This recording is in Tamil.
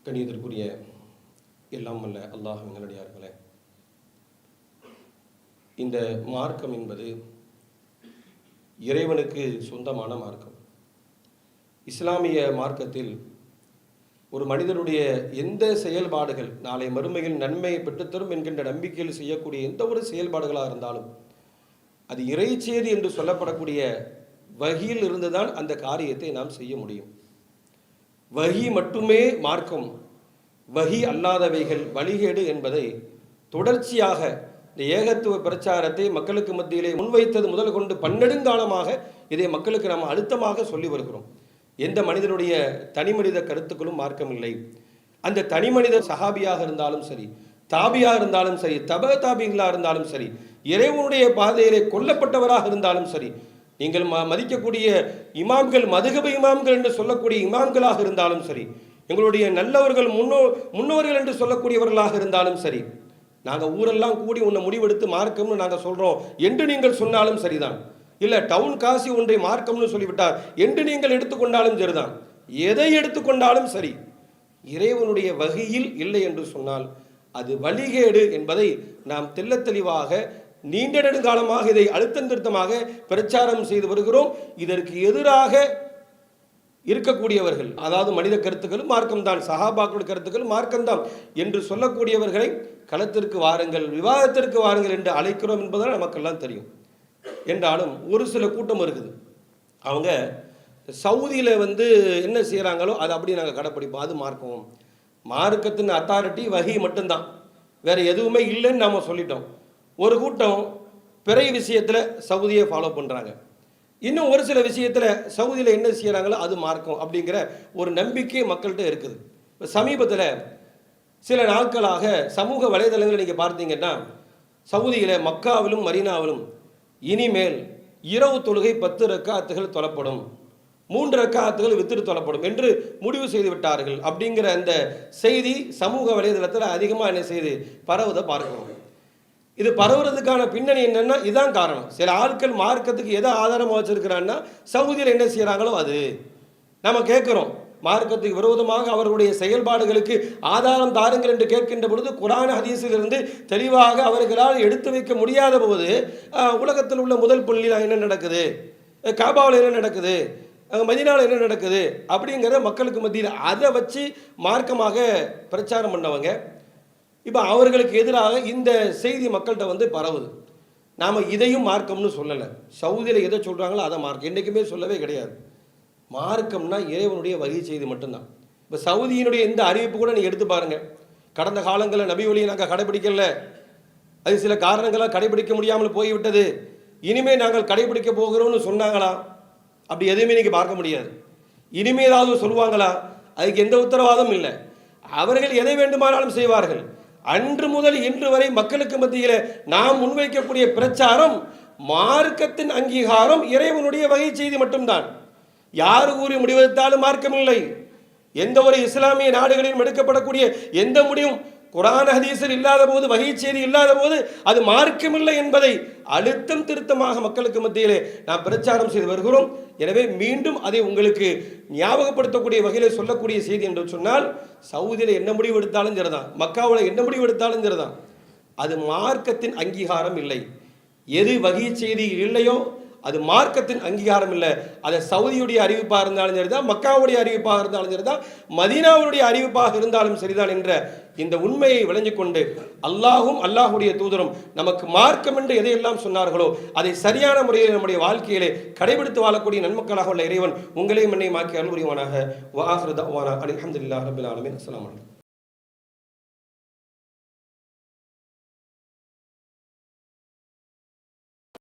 கணியத்திற்குரிய எல்லாம் வல்ல அல்லாஹ் நல்லடியார்களே, இந்த மார்க்கம் என்பது இறைவனுக்கு சொந்தமான மார்க்கம். இஸ்லாமிய மார்க்கத்தில் ஒரு மனிதனுடைய எந்த செயல்பாடுகள் நாளை மறுமையில் நன்மையை பெற்றுத்தரும் என்கின்ற நம்பிக்கையில் செய்யக்கூடிய எந்த ஒரு செயல்பாடுகளாக இருந்தாலும் அது இறைச்செய்தி என்று சொல்லப்படக்கூடிய வஹியில் இருந்துதான் அந்த காரியத்தை நாம் செய்ய முடியும். வஹி மட்டுமே மார்க்கம், வஹி அல்லாதவைகள் வழிகேடு என்பதை தொடர்ச்சியாக இந்த ஏகத்துவ பிரச்சாரத்தை மக்களுக்கு மத்தியிலே முன்வைத்தது முதல் கொண்டு பன்னெடுங்காலமாக இதை மக்களுக்கு நாம் அழுத்தமாக சொல்லி வருகிறோம். எந்த மனிதனுடைய தனி மனித கருத்துக்களும் மார்க்கம் இல்லை. அந்த தனி மனித சஹாபியாக இருந்தாலும் சரி, தாபியாக இருந்தாலும் சரி, தாபிகளாக இருந்தாலும் சரி, இறைவனுடைய பாதையிலே கொல்லப்பட்டவராக இருந்தாலும் சரி, நீங்கள் மதிக்கக்கூடிய இமாம்கள், மதுகப இமாம்கள் என்று சொல்லக்கூடிய இமாம்களாக இருந்தாலும் சரி, எங்களுடைய நல்லவர்கள் முன்னோர்கள் என்று சொல்லக்கூடியவர்களாக இருந்தாலும் சரி, நாங்கள் ஊரெல்லாம் கூடி உன்னை முடிவெடுத்து மார்க்கம்னு நாங்கள் சொல்கிறோம் என்று நீங்கள் சொன்னாலும் சரிதான். இல்லை டவுன் காசி ஒன்றை மார்க்கம்னு சொல்லிவிட்டார் என்று நீங்கள் எடுத்துக்கொண்டாலும் சரிதான். எதை எடுத்துக்கொண்டாலும் சரி, இறைவனுடைய வகையில் இல்லை என்று சொன்னால் அது வழிகேடு என்பதை நாம் தெள்ள தெளிவாக நீண்ட நெடுங்காலமாக இதை அழுத்தம் திருத்தமாக பிரச்சாரம் செய்து வருகிறோம். இதற்கு எதிராக இருக்கக்கூடியவர்கள், அதாவது மனித கருத்துக்களும் மார்க்கம்தான், சஹாபாக்களுடைய கருத்துக்கள் மார்க்கம்தான் என்று சொல்லக்கூடியவர்களை களத்திற்கு வாருங்கள், விவாதத்திற்கு வாருங்கள் என்று அழைக்கிறோம் என்பதால் நமக்கெல்லாம் தெரியும். என்றாலும் ஒரு சில கூட்டம் இருக்குது, அவங்க சவுதியில் என்ன செய்கிறாங்களோ அதை அப்படி நாங்கள் கடைப்பிடிப்போம், அது மார்க்கம். மார்க்கத்தின் அத்தாரிட்டி வகி மட்டும்தான், வேறு எதுவுமே இல்லைன்னு நாம் சொல்லிட்டோம். ஒரு கூட்டம் பிறை விஷயத்தில் சவுதியை ஃபாலோ பண்ணுறாங்க, இன்னும் ஒரு சில விஷயத்தில் சவுதியில் என்ன செய்கிறாங்களோ அது மார்க்கம் அப்படிங்கிற ஒரு நம்பிக்கை மக்கள்கிட்ட இருக்குது. இப்போ சமீபத்தில் சில நாட்களாக சமூக வலைதளங்கள் நீங்கள் பார்த்தீங்கன்னா, சவுதியில் மக்காவிலும் மரீனாவிலும் இனிமேல் இரவு தொழுகை 10 ரக்காத்துகள் தொழப்படும், 3 ரக்காத்துகள் வித்திரு தொழப்படும் என்று முடிவு செய்து விட்டார்கள் அப்படிங்கிற அந்த செய்தி சமூக வலைதளத்தில் அதிகமாக என்ன செய்து பரவுதை பார்க்கிறோம். இது பரவுறதுக்கான பின்னணி என்னன்னா, இதுதான் காரணம். சில ஆட்கள் மார்க்கத்துக்கு எதை ஆதாரமாக வச்சிருக்கிறான்னா, சவுதியில் என்ன செய்கிறாங்களோ அது நம்ம கேட்குறோம். மார்க்கத்துக்கு விரோதமாக அவர்களுடைய செயல்பாடுகளுக்கு ஆதாரம் தாருங்கள் என்று கேட்கின்ற பொழுது குர்ஆன் ஹதீஸிலிருந்து தெளிவாக அவர்களால் எடுத்து வைக்க முடியாத போது, உலகத்தில் உள்ள முதல் பள்ளியில் என்ன நடக்குது, காபாவில் என்ன நடக்குது, மதீனாவில் என்ன நடக்குது அப்படிங்கிற மக்களுக்கு மத்தியில் அதை வச்சு மார்க்கமாக பிரச்சாரம் பண்ணவங்க இப்போ அவர்களுக்கு எதிராக இந்த செய்தி மக்கள்கிட்ட பரவுது. நாம் இதையும் மார்க்கம்னு சொல்லலை. சவுதியில் எதை சொல்கிறாங்களோ அதை மார்க்கம் என்றைக்குமே சொல்லவே கிடையாது. மார்க்கம்னா இறைவனுடைய வகை செய்தி மட்டும்தான். இப்போ சவுதியினுடைய இந்த அறிவிப்பு கூட நீங்கள் எடுத்து பாருங்கள். கடந்த காலங்களில் நபி வழியை நாங்கள் கடைபிடிக்கல, அது சில காரணங்களாக கடைபிடிக்க முடியாமல் போய்விட்டது, இனிமேல் நாங்கள் கடைபிடிக்க போகிறோம்னு சொன்னாங்களா? அப்படி எதுவுமே நீங்கள் பார்க்க முடியாது. இனிமேல் ஏதாவது சொல்லுவாங்களா? அதுக்கு எந்த உத்தரவாதமும் இல்லை. அவர்கள் எதை வேண்டுமானாலும் செய்வார்கள். அன்று முதல் இன்று வரை மக்களுக்கு மத்தியில் நாம் முன்வைக்கக்கூடிய பிரச்சாரம் மார்க்கத்தின் அங்கீகாரம் இறைவனுடைய வகை செய்தி மட்டும்தான். யார் கூறி முடிவெடுத்தாலும் மார்க்கம் இல்லை. எந்த ஒரு இஸ்லாமிய நாடுகளிலும் எடுக்கப்படக்கூடிய எந்த முடிவும் குர்ஆன் ஹதீஸில் இல்லாத போது, வகை செய்தி இல்லாத போது அது மார்க்கமில்லை என்பதை அழுத்தம் திருத்தமாக மக்களுக்கு மத்தியிலே நாம் பிரச்சாரம் செய்து வருகிறோம். எனவே மீண்டும் அதை உங்களுக்கு ஞாபகப்படுத்தக்கூடிய வகையில் சொல்லக்கூடிய செய்தி என்று சொன்னால், சவுதியில் என்ன முடிவு எடுத்தாலும் சரிதான், மக்காவில் என்ன முடிவு எடுத்தாலும் சரிதான், அது மார்க்கத்தின் அங்கீகாரம் இல்லை. எது வகை செய்தி இல்லையோ அது மார்க்கத்தின் அங்கீகாரம் இல்லை. அதை சவுதியுடைய அறிவிப்பாக இருந்தாலும் சரிதான், மக்காவுடைய அறிவிப்பாக இருந்தாலும் சரிதான், மதீனாவுடைய அறிவிப்பாக இருந்தாலும் சரிதான் என்ற இந்த உண்மையை விளங்கிக் கொண்டு அல்லாஹும் அல்லாஹுடைய தூதரும் நமக்கு மார்க்கம் என்று எதையெல்லாம் சொன்னார்களோ அதை சரியான முறையில் நம்முடைய வாழ்க்கையிலே கடைபிடித்து வாழக்கூடிய நன்மக்களாக உள்ள இறைவன் உங்களையும் என்னையும் ஆக்கி அருள் புரிவானாக. வ ஆகிரு தஅவானா அல்ஹம்துலில்லாஹி ரப்பில் ஆலமீன். அஸ்ஸலாமு அலைக்கும்.